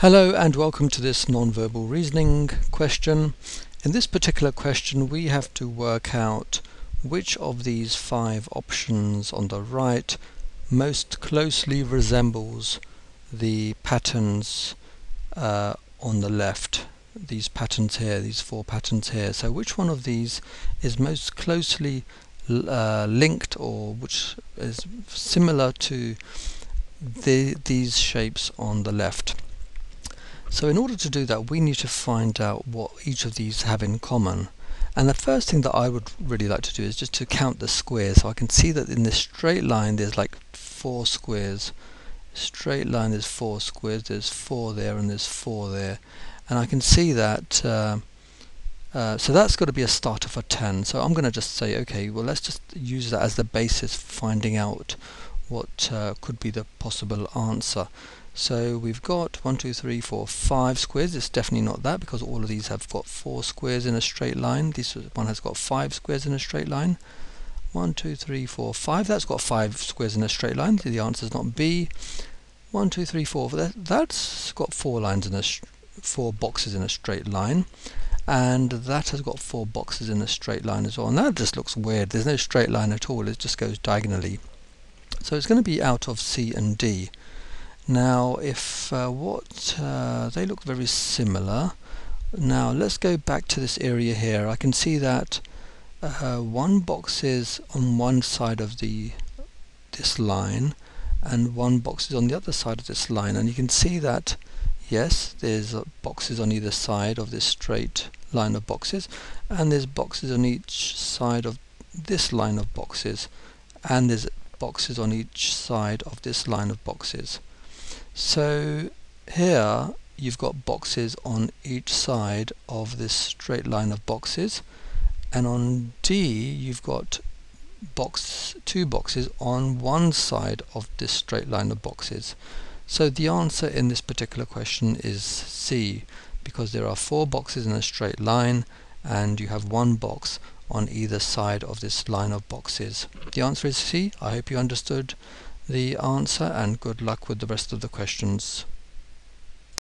Hello and welcome to this non-verbal reasoning question. In this particular question we have to work out which of these 5 options on the right most closely resembles the patterns on the left. These patterns here, these 4 patterns here. So which one of these is most closely linked, or which is similar to these shapes on the left? So in order to do that, we need to find out what each of these have in common. And the first thing that I would really like to do is just to count the squares. So I can see that in this straight line there's like 4 squares. Straight line, there's 4 squares, there's 4 there and there's 4 there. And I can see that, so that's got to be a starter for 10. So I'm going to just say, okay, well let's just use that as the basis for finding out what could be the possible answer. So we've got 1, 2, 3, 4, 5 squares. It's definitely not that, because all of these have got 4 squares in a straight line. This one has got 5 squares in a straight line. 1, 2, 3, 4, 5. That's got 5 squares in a straight line. So the answer is not B. 1, 2, 3, 4. That's got 4 lines in 4 boxes in a straight line, and that has got 4 boxes in a straight line as well. And that just looks weird. There's no straight line at all. It just goes diagonally. So it's going to be out of C and D. Now, if they look very similar. Now let's go back to this area here. I can see that one box is on one side of this line, and one box is on the other side of this line. And you can see that, yes, there's boxes on either side of this straight line of boxes, and there's boxes on each side of this line of boxes, and there's boxes on each side of this line of boxes. So here you've got boxes on each side of this straight line of boxes, and on D you've got 2 boxes on one side of this straight line of boxes. So the answer in this particular question is C, because there are 4 boxes in a straight line and you have 1 box on either side of this line of boxes. The answer is C. I hope you understood the answer, and good luck with the rest of the questions.